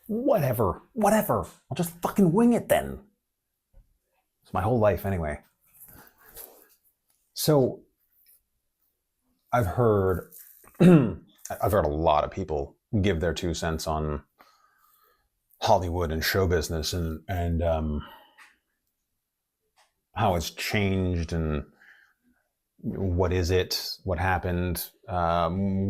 whatever. I'll just fucking wing it then. It's my whole life anyway. So I've heard a lot of people give their 2 cents on Hollywood and show business and how it's changed and what is it, what happened.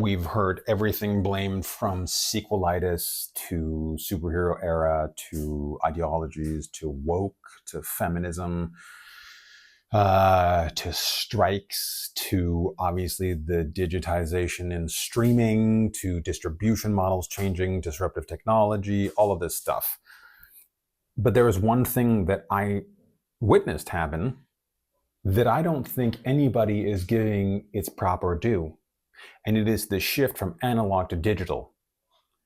We've heard everything blamed from sequelitis to superhero era to ideologies to woke to feminism to strikes to obviously the digitization in streaming to distribution models changing, disruptive technology, all of this stuff. But there is one thing that I witnessed happen that I don't think anybody is giving its proper due. And it is the shift from analog to digital,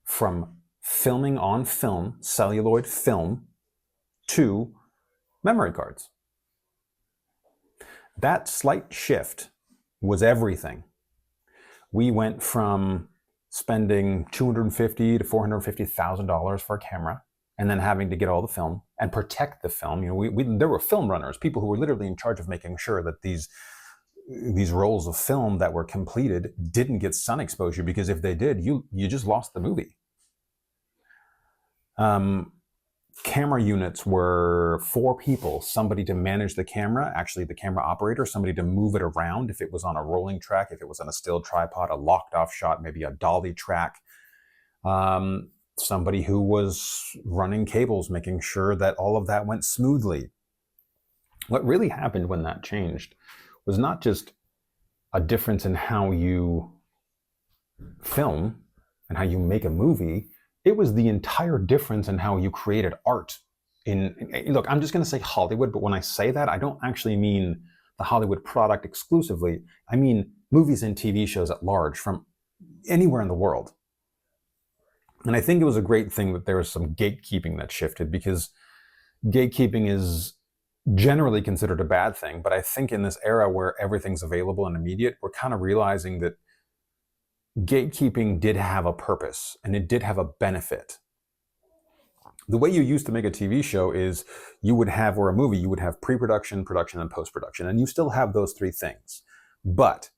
from filming on film, celluloid film, to memory cards. That slight shift was everything. We went from spending $250,000 to $450,000 for a camera, and then having to get all the film and protect the film. There were film runners, people who were literally in charge of making sure that these rolls of film that were completed didn't get sun exposure, because if they did, you just lost the movie. Camera units were 4 people, somebody to manage the camera, actually the camera operator, somebody to move it around if it was on a rolling track, if it was on a still tripod, a locked off shot, maybe a dolly track. Somebody who was running cables, making sure that all of that went smoothly. What really happened when that changed was not just a difference in how you film and how you make a movie, it was the entire difference in how you created art. Look, I'm just going to say Hollywood, but when I say that, I don't actually mean the Hollywood product exclusively. I mean movies and TV shows at large from anywhere in the world. And I think it was a great thing that there was some gatekeeping that shifted, because gatekeeping is generally considered a bad thing. But I think in this era where everything's available and immediate, we're kind of realizing that gatekeeping did have a purpose and it did have a benefit. The way you used to make a TV show is you would have, or a movie, you would have pre-production, production, and post-production. And you still have those 3 things. But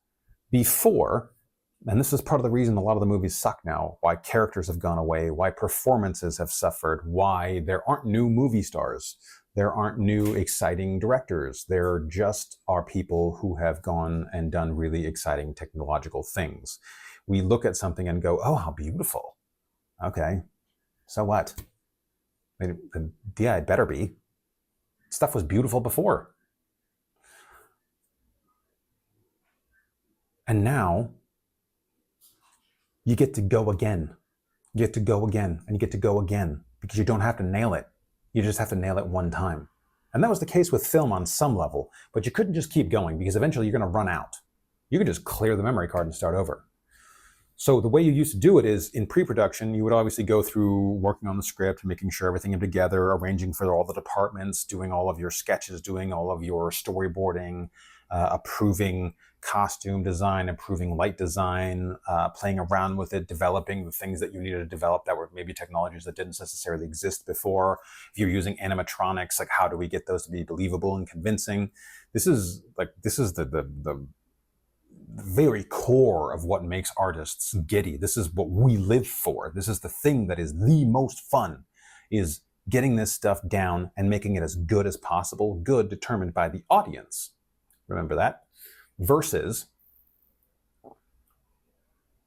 before, and this is part of the reason a lot of the movies suck now, why characters have gone away, why performances have suffered, why there aren't new movie stars, there aren't new exciting directors. There just are people who have gone and done really exciting technological things. We look at something and go, oh, how beautiful. Okay, so what? Yeah, it better be. Stuff was beautiful before. And now, you get to go again. You get to go again, and you get to go again, because you don't have to nail it. You just have to nail it one time. And that was the case with film on some level, but you couldn't just keep going, because eventually you're going to run out. You could just clear the memory card and start over. So the way you used to do it is, in pre-production, you would obviously go through working on the script, making sure everything came together, arranging for all the departments, doing all of your sketches, doing all of your storyboarding, approving costume design, improving light design, playing around with it, developing the things that you needed to develop that were maybe technologies that didn't necessarily exist before. If you're using animatronics, like how do we get those to be believable and convincing? This is the very core of what makes artists giddy. This is what we live for. This is the thing that is the most fun, is getting this stuff down and making it as good as possible, good determined by the audience. Remember that? Versus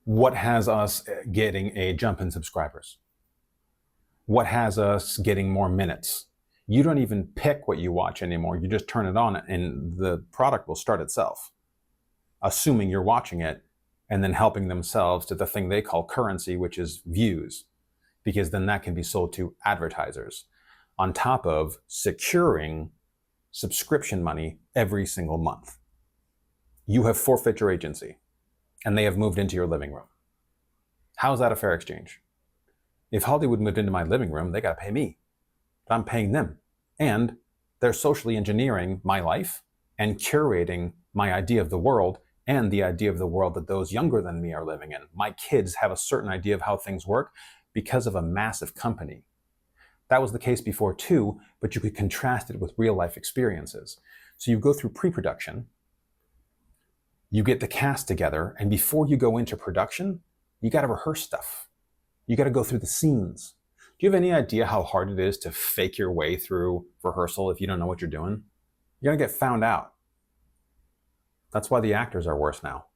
what has us getting a jump in subscribers? What has us getting more minutes? You don't even pick what you watch anymore. You just turn it on and the product will start itself, assuming you're watching it and then helping themselves to the thing they call currency, which is views, because then that can be sold to advertisers on top of securing subscription money every single month. You have forfeit your agency and they have moved into your living room. How is that a fair exchange? If Hollywood moved into my living room, they got to pay me, but I'm paying them. And they're socially engineering my life and curating my idea of the world and the idea of the world that those younger than me are living in. My kids have a certain idea of how things work. because of a massive company. That was the case before too, but you could contrast it with real life experiences. So you go through pre-production, you get the cast together, and before you go into production, you got to rehearse stuff. You got to go through the scenes. Do you have any idea how hard it is to fake your way through rehearsal if you don't know what you're doing? You're going to get found out. That's why the actors are worse now.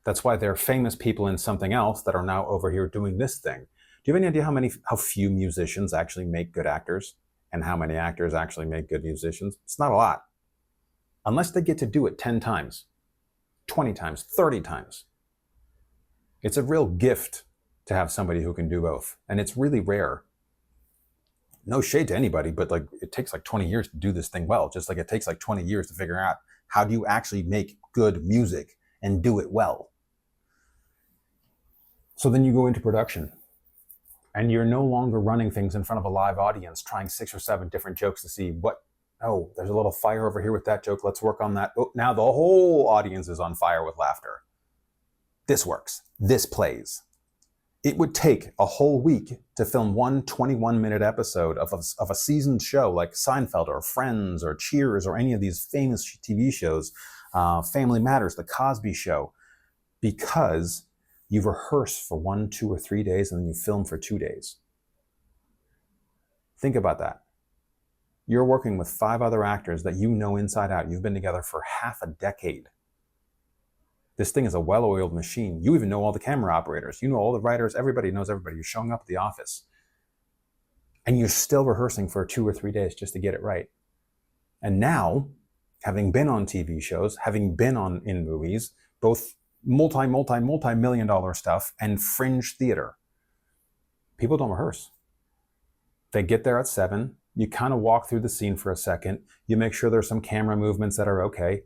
That's why they're famous people in something else that are now over here doing this thing. Do you have any idea how few musicians actually make good actors and how many actors actually make good musicians? It's not a lot. Unless they get to do it 10 times, 20 times, 30 times. It's a real gift to have somebody who can do both. And it's really rare. No shade to anybody, but like it takes like 20 years to do this thing well, just like it takes like 20 years to figure out how do you actually make good music and do it well. So then you go into production and you're no longer running things in front of a live audience, trying 6 or 7 different jokes to see oh, there's a little fire over here with that joke. Let's work on that. Oh, now the whole audience is on fire with laughter. This works. This plays. It would take a whole week to film one 21-minute episode of a seasoned show like Seinfeld or Friends or Cheers or any of these famous TV shows, Family Matters, The Cosby Show, because you rehearse for 1, 2, or 3 days and then you film for 2 days. Think about that. You're working with 5 other actors that you know inside out. You've been together for half a decade. This thing is a well-oiled machine. You even know all the camera operators. You know all the writers. Everybody knows everybody. You're showing up at the office. And you're still rehearsing for 2 or 3 days just to get it right. And now, having been on TV shows, having been in movies, both multi-million dollar stuff and fringe theater, people don't rehearse. They get there at 7. You kind of walk through the scene for a second. You make sure there's some camera movements that are okay.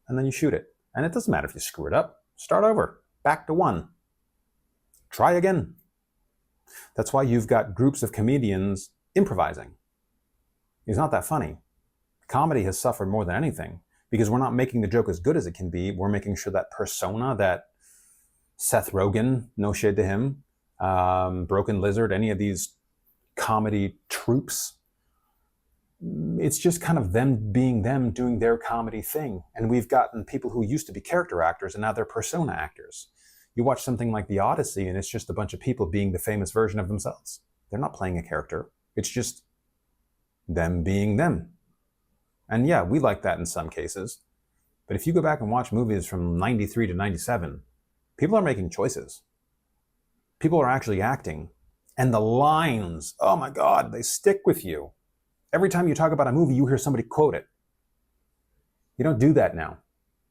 And then you shoot it. And it doesn't matter if you screw it up. Start over. Back to 1. Try again. That's why you've got groups of comedians improvising. It's not that funny. Comedy has suffered more than anything because we're not making the joke as good as it can be. We're making sure that persona, that Seth Rogen, no shade to him, Broken Lizard, any of these comedy troupes, it's just kind of them being them doing their comedy thing. And we've gotten people who used to be character actors and now they're persona actors. You watch something like The Odyssey and it's just a bunch of people being the famous version of themselves. They're not playing a character. It's just them being them. And yeah, we like that in some cases. But if you go back and watch movies from 93 to 97, people are making choices. People are actually acting. And the lines, oh my God, they stick with you. Every time you talk about a movie, you hear somebody quote it. You don't do that now,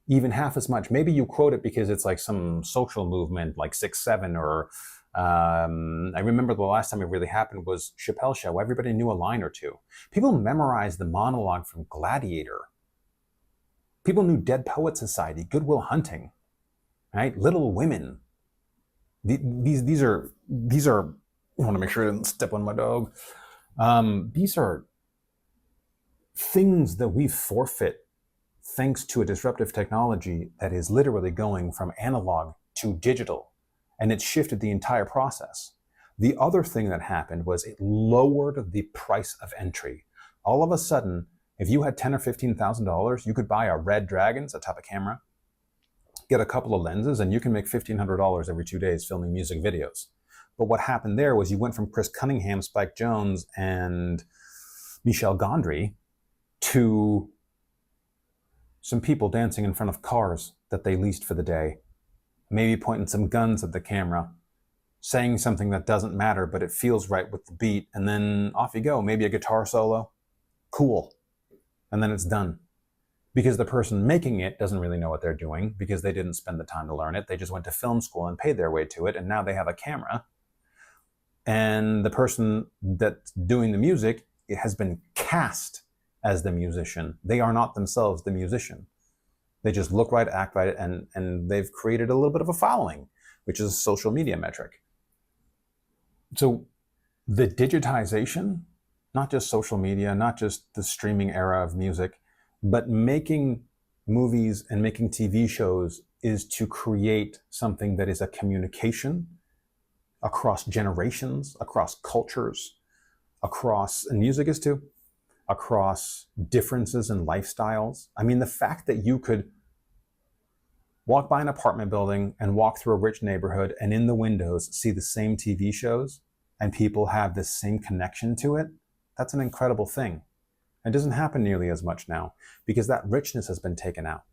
even half as much. Maybe you quote it because it's like some social movement like 6-7 or I remember the last time it really happened was Chappelle's Show. Everybody knew a line or two. People memorized the monologue from Gladiator. People knew Dead Poets Society, Good Will Hunting, right? Little Women. These are, I want to make sure I didn't step on my dog. These are things that we forfeit thanks to a disruptive technology that is literally going from analog to digital, and it shifted the entire process. The other thing that happened was it lowered the price of entry. All of a sudden, if you had $10,000 or $15,000, you could buy a Red Dragons, a type of camera, get a couple of lenses, and you can make $1,500 every 2 days filming music videos. But what happened there was you went from Chris Cunningham, Spike Jonze, and Michel Gondry to some people dancing in front of cars that they leased for the day, maybe pointing some guns at the camera, saying something that doesn't matter, but it feels right with the beat, and then off you go, maybe a guitar solo, cool, and then it's done. Because the person making it doesn't really know what they're doing because they didn't spend the time to learn it. They just went to film school and paid their way to it, and now they have a camera. And the person that's doing the music, it has been cast as the musician. They are not themselves the musician. They just look right, act right, and they've created a little bit of a following, which is a social media metric. So the digitization, not just social media, not just the streaming era of music, but making movies and making TV shows is to create something that is a communication across generations, across cultures, and music is too, across differences in lifestyles. I mean, the fact that you could walk by an apartment building and walk through a rich neighborhood and in the windows see the same TV shows and people have this same connection to it, that's an incredible thing. It doesn't happen nearly as much now because that richness has been taken out.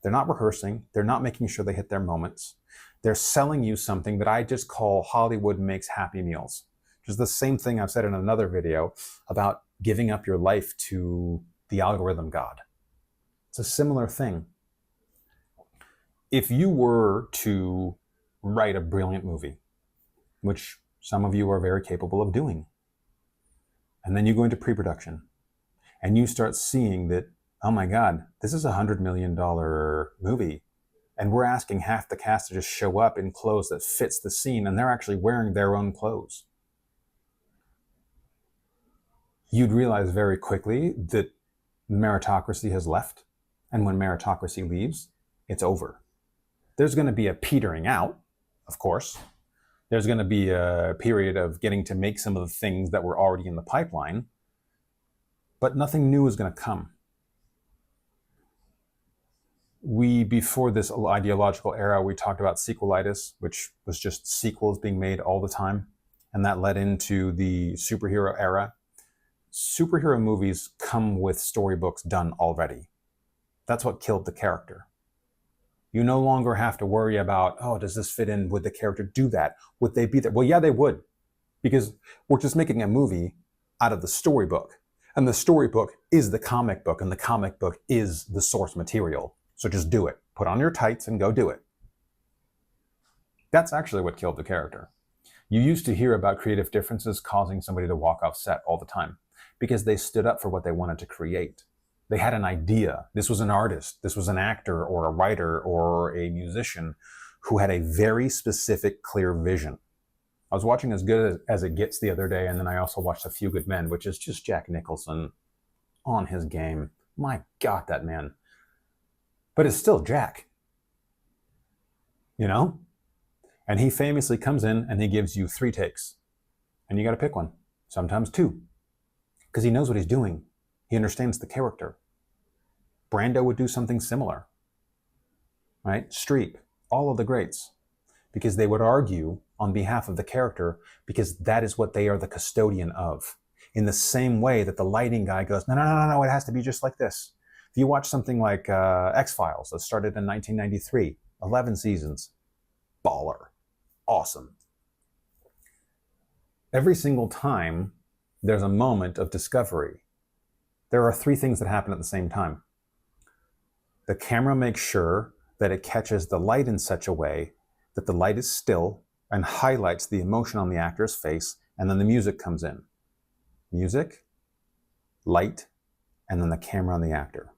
They're not rehearsing. They're not making sure they hit their moments. They're selling you something that I just call Hollywood makes happy meals. Which is the same thing I've said in another video about giving up your life to the algorithm god. It's a similar thing. If you were to write a brilliant movie, which some of you are very capable of doing, and then you go into pre-production and you start seeing that, oh my God, this is $100 million movie. And we're asking half the cast to just show up in clothes that fits the scene, and they're actually wearing their own clothes. You'd realize very quickly that meritocracy has left. And when meritocracy leaves, it's over. There's going to be a petering out, of course. There's going to be a period of getting to make some of the things that were already in the pipeline, but nothing new is going to come. Before this ideological era, we talked about sequelitis, which was just sequels being made all the time. And that led into the superhero era. Superhero movies come with storybooks done already. That's what killed the character. You no longer have to worry about, oh, does this fit in? Would the character do that? Would they be there? Well, yeah, they would. Because we're just making a movie out of the storybook. And the storybook is the comic book, and the comic book is the source material. So just do it. Put on your tights and go do it. That's actually what killed the character. You used to hear about creative differences causing somebody to walk off set all the time because they stood up for what they wanted to create. They had an idea. This was an artist. This was an actor or a writer or a musician who had a very specific, clear vision. I was watching As Good as It Gets the other day, and then I also watched A Few Good Men, which is just Jack Nicholson on his game. My God, that man. But it's still Jack, you know? And he famously comes in and he gives you 3 takes. And you got to pick one, sometimes 2. Because he knows what he's doing. He understands the character. Brando would do something similar, right? Streep, all of the greats. Because they would argue on behalf of the character because that is what they are the custodian of. In the same way that the lighting guy goes, no, it has to be just like this. If you watch something like X-Files that started in 1993, 11 seasons, baller, awesome. Every single time there's a moment of discovery, there are 3 things that happen at the same time. The camera makes sure that it catches the light in such a way that the light is still and highlights the emotion on the actor's face, and then the music comes in. Music, light, and then the camera on the actor.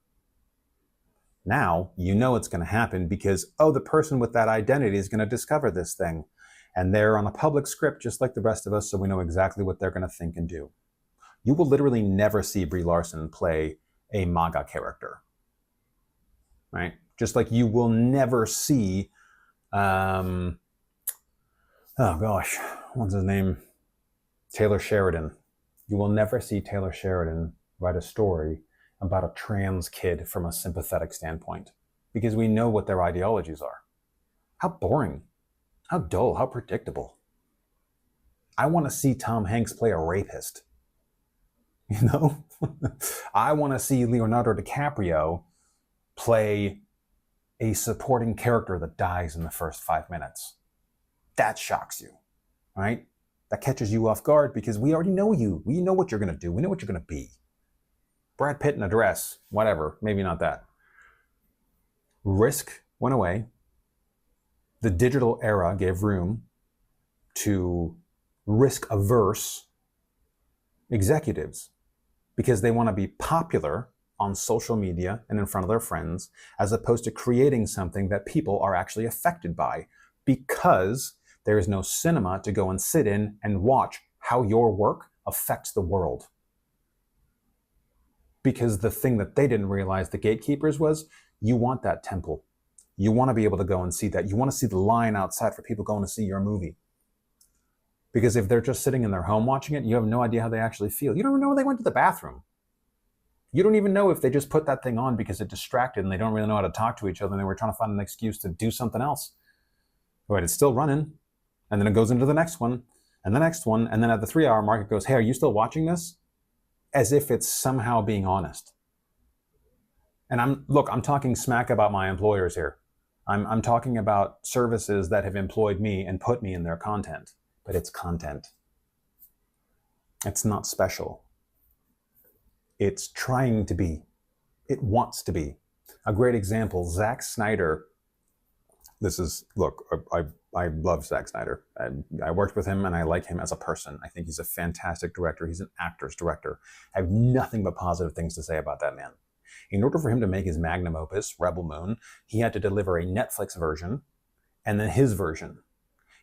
Now, you know it's going to happen because, oh, the person with that identity is going to discover this thing. And they're on a public script just like the rest of us, so we know exactly what they're going to think and do. You will literally never see Brie Larson play a MAGA character, right? Just like you will never see, oh gosh, what's his name? Taylor Sheridan. You will never see Taylor Sheridan write a story about a trans kid from a sympathetic standpoint because we know what their ideologies are. How boring, how dull, how predictable. I want to see Tom Hanks play a rapist. You know, I want to see Leonardo DiCaprio play a supporting character that dies in the first 5 minutes. That shocks you, right? That catches you off guard because we already know you. We know what you're going to do. We know what you're going to be. Brad Pitt in a dress, whatever, maybe not that. Risk went away. The digital era gave room to risk-averse executives because they want to be popular on social media and in front of their friends as opposed to creating something that people are actually affected by because there is no cinema to go and sit in and watch how your work affects the world. Because the thing that they didn't realize, the gatekeepers, was you want that temple. You want to be able to go and see that. You want to see the line outside for people going to see your movie. Because if they're just sitting in their home watching it, you have no idea how they actually feel. You don't even know if they went to the bathroom. You don't even know if they just put that thing on because it distracted and they don't really know how to talk to each other and they were trying to find an excuse to do something else. But it's still running. And then it goes into the next one and the next one. And then at the 3-hour mark, it goes, hey, are you still watching this? As if it's somehow being honest. And I'm talking smack about my employers here. I'm talking about services that have employed me and put me in their content. But it's content. It's not special. It's trying to be. It wants to be. A great example, Zack Snyder. I love Zack Snyder. I worked with him and I like him as a person. I think he's a fantastic director. He's an actor's director. I have nothing but positive things to say about that man. In order for him to make his magnum opus, Rebel Moon, he had to deliver a Netflix version and then his version.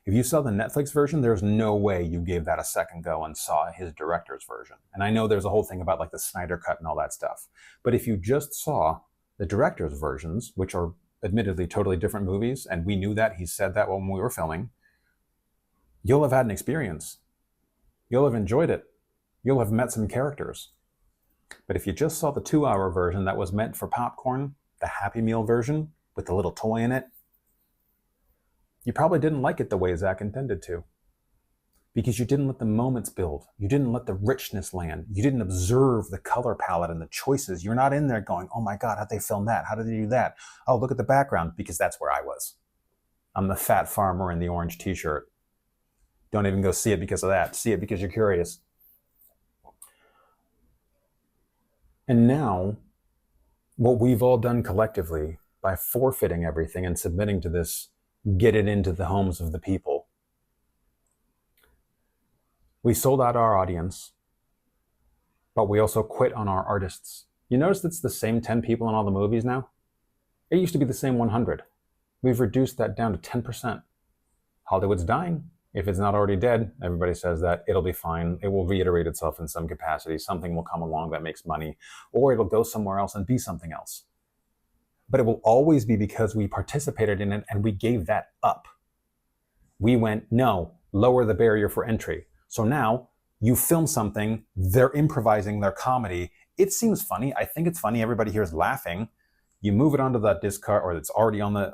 If you saw the Netflix version, there's no way you gave that a second go and saw his director's version. And I know there's a whole thing about like the Snyder Cut and all that stuff. But if you just saw the director's versions, which are admittedly totally different movies, and we knew that, he said that when we were filming, you'll have had an experience. You'll have enjoyed it. You'll have met some characters. But if you just saw the 2-hour version that was meant for popcorn, the Happy Meal version with the little toy in it, you probably didn't like it the way Zach intended to. Because you didn't let the moments build. You didn't let the richness land. You didn't observe the color palette and the choices. You're not in there going, oh my God, how'd they film that? How did they do that? Oh, look at the background, because that's where I was. I'm the fat farmer in the orange t-shirt. Don't even go see it because of that. See it because you're curious. And now, what we've all done collectively by forfeiting everything and submitting to this, get it into the homes of the people. We sold out our audience, but we also quit on our artists. You notice it's the same 10 people in all the movies now? It used to be the same 100. We've reduced that down to 10%. Hollywood's dying. If it's not already dead, everybody says that it'll be fine. It will reiterate itself in some capacity. Something will come along that makes money, or it'll go somewhere else and be something else. But it will always be because we participated in it and we gave that up. We went, no, lower the barrier for entry. So now you film something, they're improvising their comedy. It seems funny. I think it's funny. Everybody here is laughing. You move it onto that disk card, or it's already on the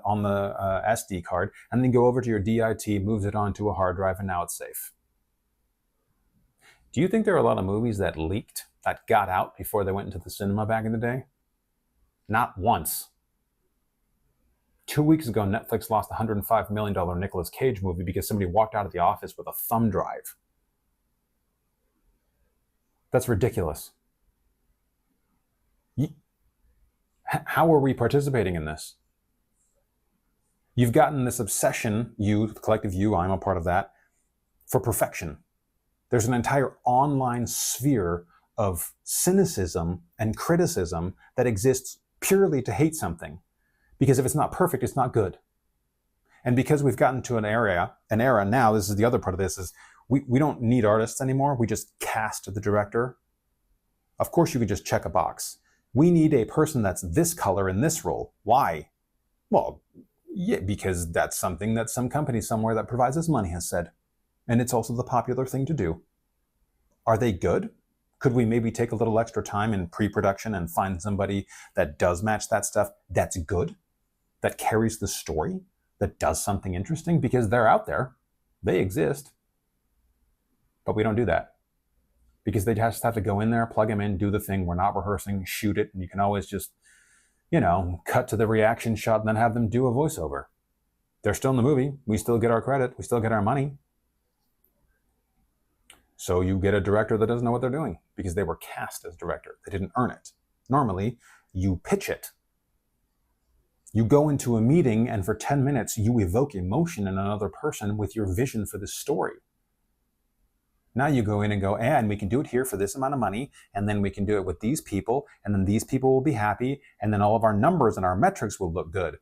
SD card, and then go over to your DIT, moves it onto a hard drive, and now it's safe. Do you think there are a lot of movies that leaked, that got out before they went into the cinema back in the day? Not once. 2 weeks ago, Netflix lost a $105 million Nicolas Cage movie because somebody walked out of the office with a thumb drive. That's ridiculous. How are we participating in this? You've gotten this obsession, you, the collective you, I'm a part of that, for perfection. There's an entire online sphere of cynicism and criticism that exists purely to hate something. Because if it's not perfect, it's not good. And because we've gotten to an era now, this is the other part of this, is we don't need artists anymore. We just cast the director. Of course, you could just check a box. We need a person that's this color in this role. Why? Well, yeah, because that's something that some company somewhere that provides us money has said. And it's also the popular thing to do. Are they good? Could we maybe take a little extra time in pre-production and find somebody that does match that stuff that's good, that carries the story, that does something interesting? Because they're out there. They exist. But we don't do that. Because they just have to go in there, plug them in, do the thing. We're not rehearsing, shoot it, and you can always just, cut to the reaction shot and then have them do a voiceover. They're still in the movie. We still get our credit. We still get our money. So you get a director that doesn't know what they're doing because they were cast as director. They didn't earn it. Normally, you pitch it. You go into a meeting and for 10 minutes, you evoke emotion in another person with your vision for the story. Now you go in and go, and we can do it here for this amount of money, and then we can do it with these people, and then these people will be happy, and then all of our numbers and our metrics will look good.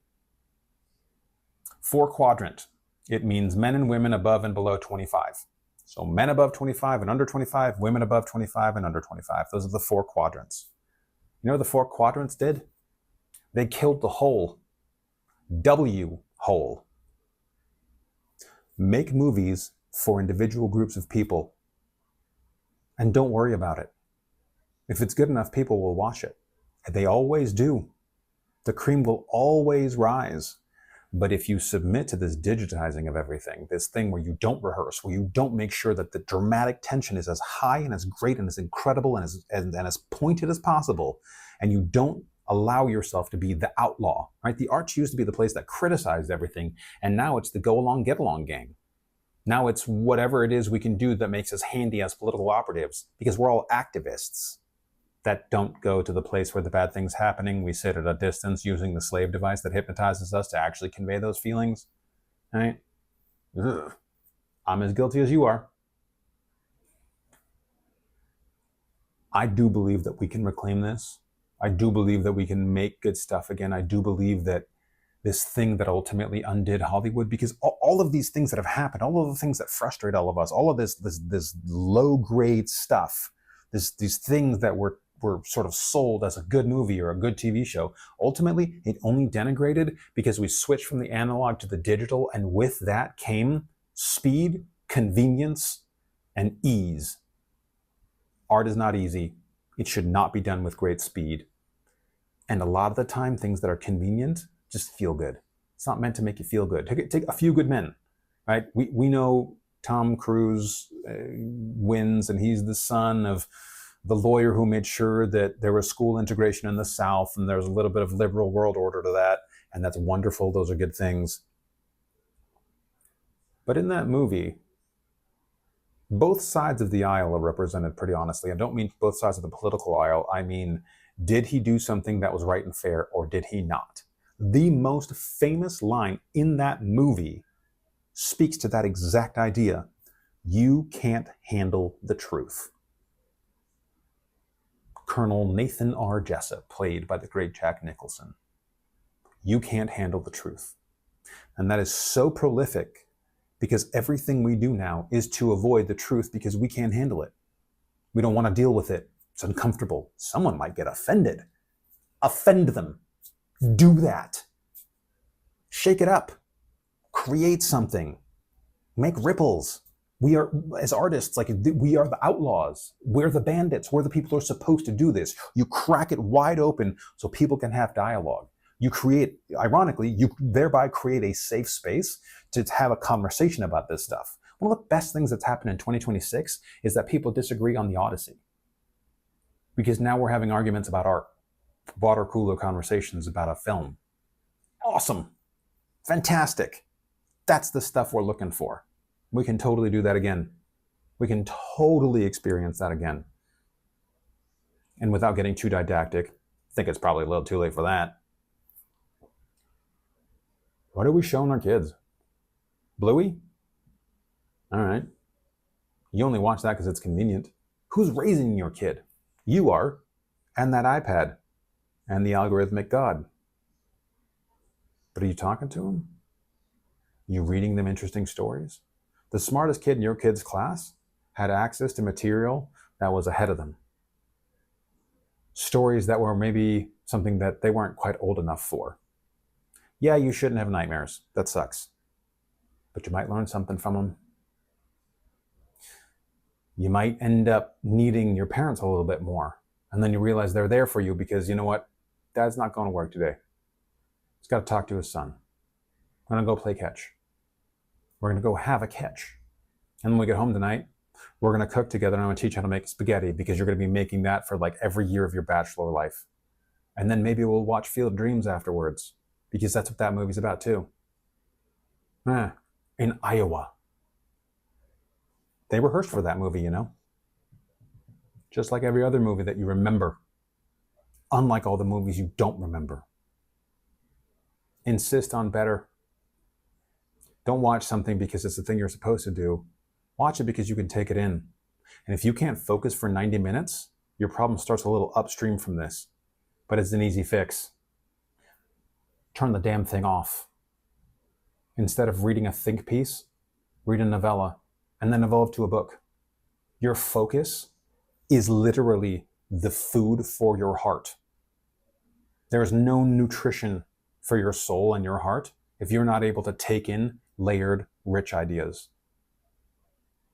4-quadrant. It means men and women above and below 25. So men above 25 and under 25, women above 25 and under 25. Those are the 4 quadrants. You know what the 4 quadrants did? They killed the whole. W hole. Make movies for individual groups of people, and don't worry about it. If it's good enough, people will watch it. They always do. The cream will always rise. But if you submit to this digitizing of everything, this thing where you don't rehearse, where you don't make sure that the dramatic tension is as high and as great and as incredible and as pointed as possible, and you don't allow yourself to be the outlaw, right? The arts used to be the place that criticized everything, and now it's the go along, get along gang. Now it's whatever it is we can do that makes us handy as political operatives, because we're all activists that don't go to the place where the bad thing's happening. We sit at a distance using the slave device that hypnotizes us to actually convey those feelings, right? Ugh. I'm as guilty as you are. I do believe that we can reclaim this. I do believe that we can make good stuff again. I do believe that this thing that ultimately undid Hollywood, because all of these things that have happened, all of the things that frustrate all of us, all of this low-grade stuff, these things that were sort of sold as a good movie or a good TV show, ultimately it only denigrated because we switched from the analog to the digital, and with that came speed, convenience, and ease. Art is not easy. It should not be done with great speed. And a lot of the time, things that are convenient just feel good. It's not meant to make you feel good. Take A Few Good Men, right? We know Tom Cruise wins, and he's the son of the lawyer who made sure that there was school integration in the South, and there's a little bit of liberal world order to that, and that's wonderful. Those are good things. But in that movie, both sides of the aisle are represented pretty honestly. I don't mean both sides of the political aisle. I mean, did he do something that was right and fair, or did he not? The most famous line in that movie speaks to that exact idea. You can't handle the truth. Colonel Nathan R. Jessup, played by the great Jack Nicholson. You can't handle the truth. And that is so prolific because everything we do now is to avoid the truth because we can't handle it. We don't want to deal with it. It's uncomfortable. Someone might get offended. Offend them. Do that. Shake it up. Create something. Make ripples. We are, as artists, we are the outlaws. We're the bandits. We're the people who are supposed to do this. You crack it wide open so people can have dialogue. You create, ironically, you thereby create a safe space to have a conversation about this stuff. One of the best things that's happened in 2026 is that people disagree on the Odyssey. Because now we're having arguments about art. Water cooler conversations about a film. Awesome. Fantastic. That's the stuff we're looking for. We can totally do that again. We can totally experience that again. And without getting too didactic, I think it's probably a little too late for that. What are we showing our kids? Bluey? All right. You only watch that because it's convenient. Who's raising your kid? You are, and that iPad, and the algorithmic God. But are you talking to them? You reading them interesting stories? The smartest kid in your kid's class had access to material that was ahead of them. Stories that were maybe something that they weren't quite old enough for. Yeah, you shouldn't have nightmares. That sucks. But you might learn something from them. You might end up needing your parents a little bit more. And then you realize they're there for you because, you know what? Dad's not going to work today. He's got to talk to his son. I'm going to go play catch. We're going to go have a catch. And when we get home tonight, we're going to cook together, and I'm going to teach you how to make spaghetti because you're going to be making that for like every year of your bachelor life. And then maybe we'll watch Field of Dreams afterwards because that's what that movie's about too. In Iowa. They rehearsed for that movie, you know? Just like every other movie that you remember. Unlike all the movies you don't remember. Insist on better. Don't watch something because it's the thing you're supposed to do. Watch it because you can take it in. And if you can't focus for 90 minutes, your problem starts a little upstream from this. But it's an easy fix. Turn the damn thing off. Instead of reading a think piece, read a novella, and then evolve to a book. Your focus is literally the food for your heart. There is no nutrition for your soul and your heart if you're not able to take in layered, rich ideas.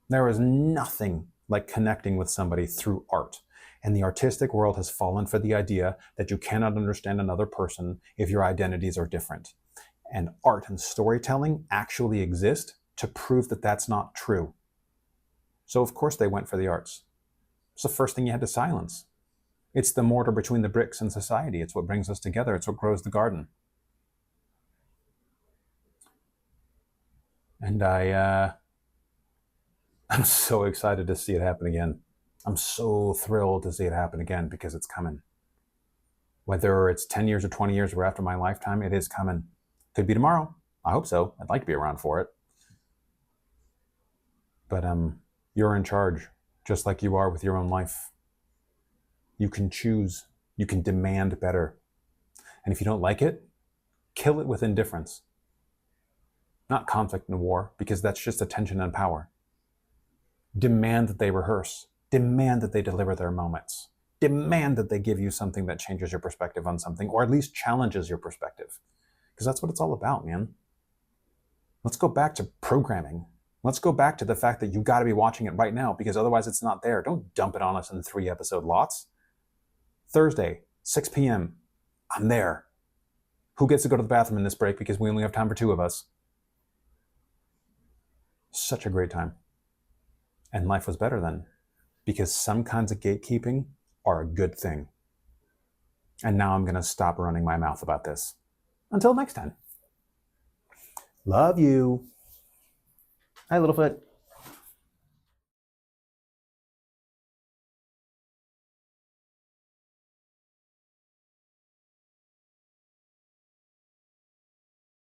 There is nothing like connecting with somebody through art. And the artistic world has fallen for the idea that you cannot understand another person if your identities are different. And art and storytelling actually exist to prove that that's not true. So of course they went for the arts. It's the first thing you had to silence. It's the mortar between the bricks in society. It's what brings us together. It's what grows the garden. And I'm so excited to see it happen again. I'm so thrilled to see it happen again because it's coming. Whether it's 10 years or 20 years or after my lifetime, it is coming. Could be tomorrow. I hope so. I'd like to be around for it. But you're in charge, just like you are with your own life. You can choose. You can demand better. And if you don't like it, kill it with indifference. Not conflict and war, because that's just attention and power. Demand that they rehearse. Demand that they deliver their moments. Demand that they give you something that changes your perspective on something, or at least challenges your perspective. Because that's what it's all about, man. Let's go back to programming. Let's go back to the fact that you got to be watching it right now, because otherwise it's not there. Don't dump it on us in 3-episode lots. Thursday, 6 p.m. I'm there. Who gets to go to the bathroom in this break because we only have time for 2 of us? Such a great time. And life was better then, because some kinds of gatekeeping are a good thing. And now I'm going to stop running my mouth about this. Until next time. Love you. Hi, Littlefoot.